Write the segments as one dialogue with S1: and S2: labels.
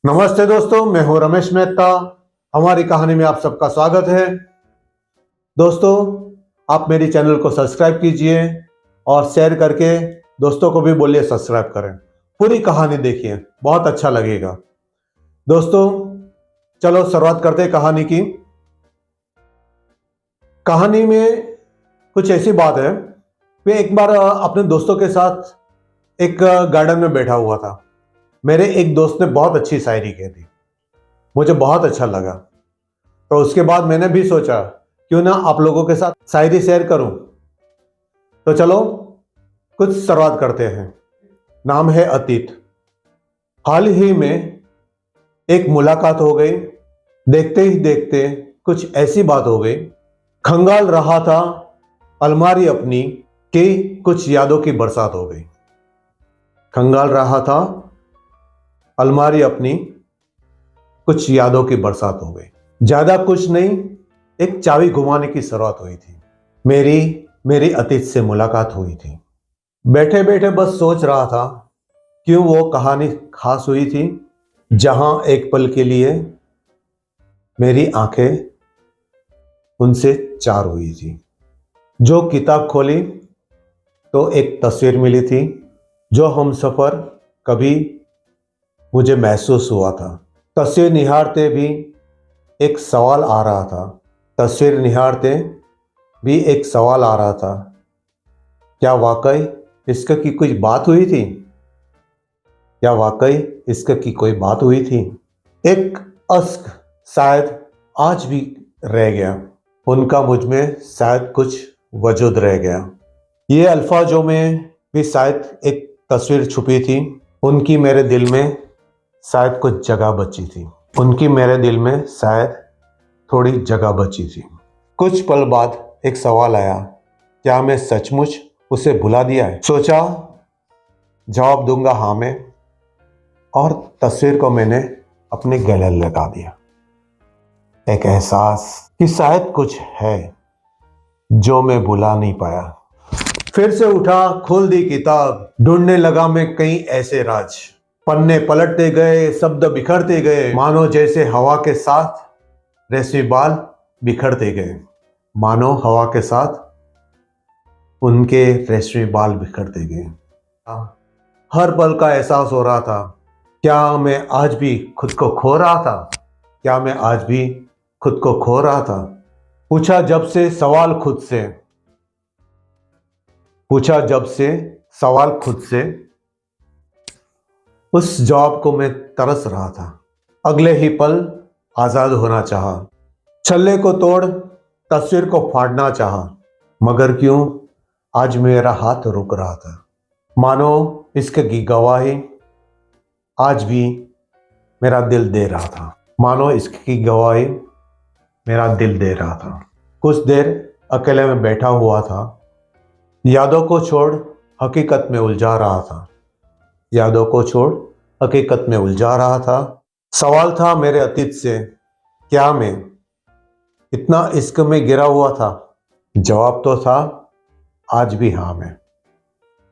S1: नमस्ते दोस्तों, मैं हूं रमेश मेहता। हमारी कहानी में आप सबका स्वागत है। दोस्तों, आप मेरी चैनल को सब्सक्राइब कीजिए और शेयर करके दोस्तों को भी बोलिए सब्सक्राइब करें। पूरी कहानी देखिए, बहुत अच्छा लगेगा। दोस्तों, चलो शुरुआत करते हैं कहानी की। कहानी में कुछ ऐसी बात है कि एक बार अपने दोस्तों के साथ एक गार्डन में बैठा हुआ था। मेरे एक दोस्त ने बहुत अच्छी शायरी कही थी, मुझे बहुत अच्छा लगा। तो उसके बाद मैंने भी सोचा क्यों ना आप लोगों के साथ शायरी शेयर करूं। तो चलो कुछ शुरुआत करते हैं। नाम है अतीत। हाल ही में एक मुलाकात हो गई। देखते ही देखते कुछ ऐसी बात हो गई। खंगाल रहा था अलमारी अपनी कि कुछ यादों की बरसात हो गई। खंगाल रहा था अलमारी अपनी, कुछ यादों की बरसात हो गई। ज्यादा कुछ नहीं, एक चाबी घुमाने की शुरुआत हुई थी। मेरी अतीत से मुलाकात हुई थी। बैठे बैठे बस सोच रहा था क्यों वो कहानी खास हुई थी, जहां एक पल के लिए मेरी आंखें उनसे चार हुई थी। जो किताब खोली तो एक तस्वीर मिली थी। जो हमसफर कभी मुझे महसूस हुआ था। तस्वीर निहारते भी एक सवाल आ रहा था। तस्वीर निहारते भी एक सवाल आ रहा था, क्या वाकई इश्क की कुछ बात हुई थी? क्या वाकई इश्क की कोई बात हुई थी? एक अश्क शायद आज भी रह गया, उनका मुझ में शायद कुछ वजूद रह गया। ये अल्फाजों में भी शायद एक तस्वीर छुपी थी। उनकी मेरे दिल में शायद कुछ जगह बची थी। उनकी मेरे दिल में शायद थोड़ी जगह बची थी। कुछ पल बाद एक सवाल आया, क्या मैं सचमुच उसे भुला दिया है? सोचा जवाब दूंगा हाँ में, और तस्वीर को मैंने अपने गले लगा दिया। एक एहसास कि शायद कुछ है जो मैं भुला नहीं पाया। फिर से उठा, खोल दी किताब, ढूंढने लगा मैं कई ऐसे राज। पन्ने पलटते गए, शब्द बिखरते गए, मानो जैसे हवा के साथ रेशमी बाल बिखरते गए। मानो हवा के साथ उनके रेशमी बाल बिखरते गए। हर पल का एहसास हो रहा था, क्या मैं आज भी खुद को खो रहा था? क्या मैं आज भी खुद को खो रहा था? पूछा जब से सवाल खुद से, पूछा जब से सवाल खुद से, उस जवाब को मैं तरस रहा था। अगले ही पल आजाद होना चाहा, छल्ले को तोड़ तस्वीर को फाड़ना चाहा, मगर क्यों आज मेरा हाथ रुक रहा था। मानो इश्क की गवाही आज भी मेरा दिल दे रहा था। मानो इश्क की गवाही मेरा दिल दे रहा था। कुछ देर अकेले में बैठा हुआ था, यादों को छोड़ हकीकत में उलझा रहा था। यादों को छोड़ हकीकत में उलझा रहा था। सवाल था मेरे अतीत से, क्या मैं इतना इश्क में गिरा हुआ था? जवाब तो था आज भी हाँ में,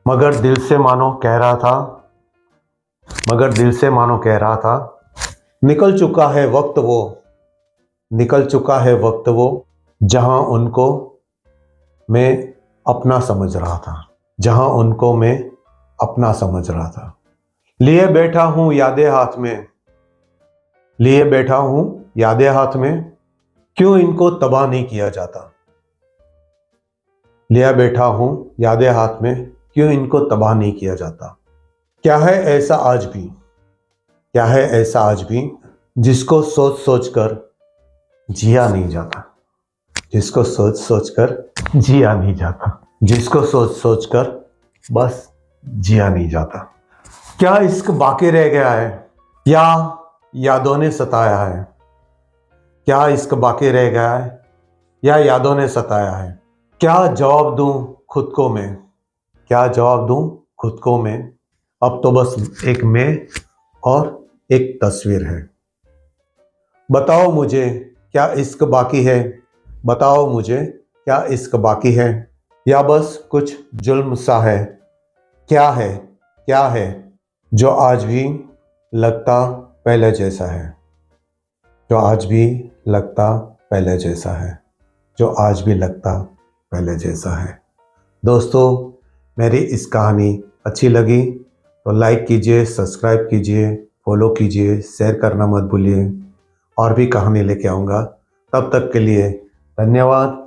S1: मगर दिल से मानो कह रहा था, मगर दिल से मानो कह रहा था, निकल चुका है वक्त वो, निकल चुका है वक्त वो, जहां उनको मैं अपना समझ रहा था, जहां उनको मैं अपना समझ रहा था। लिए बैठा हूं यादें हाथ में, लिए बैठा हूं यादें हाथ में, क्यों इनको तबाह नहीं किया जाता? लिया बैठा हूं यादें हाथ में, क्यों इनको तबाह नहीं किया जाता? क्या है ऐसा आज भी, क्या है ऐसा आज भी, जिसको सोच सोच कर जिया नहीं जाता? जिसको सोच सोच कर जिया नहीं जाता, जिसको सोच सोच कर बस जिया नहीं जाता। क्या इश्क बाकी रह गया है, या यादों ने सताया है? क्या इश्क बाकी रह गया है, या यादों ने सताया है? क्या जवाब दूं खुद को मैं, क्या जवाब दूं खुद को मैं? अब तो बस एक मैं और एक तस्वीर है। बताओ मुझे क्या इश्क बाकी है? बताओ मुझे क्या इश्क बाकी है, या बस कुछ जुल्म सा है? क्या है, क्या है जो आज भी लगता पहले जैसा है, जो आज भी लगता पहले जैसा है, जो आज भी लगता पहले जैसा है। दोस्तों, मेरी इस कहानी अच्छी लगी तो लाइक कीजिए, सब्सक्राइब कीजिए, फॉलो कीजिए, शेयर करना मत भूलिए। और भी कहानी लेके आऊँगा। तब तक के लिए धन्यवाद।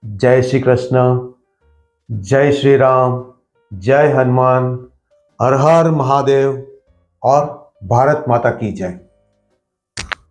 S1: जय श्री कृष्ण, जय श्री राम, जय हनुमान, हर हर महादेव और भारत माता की जय।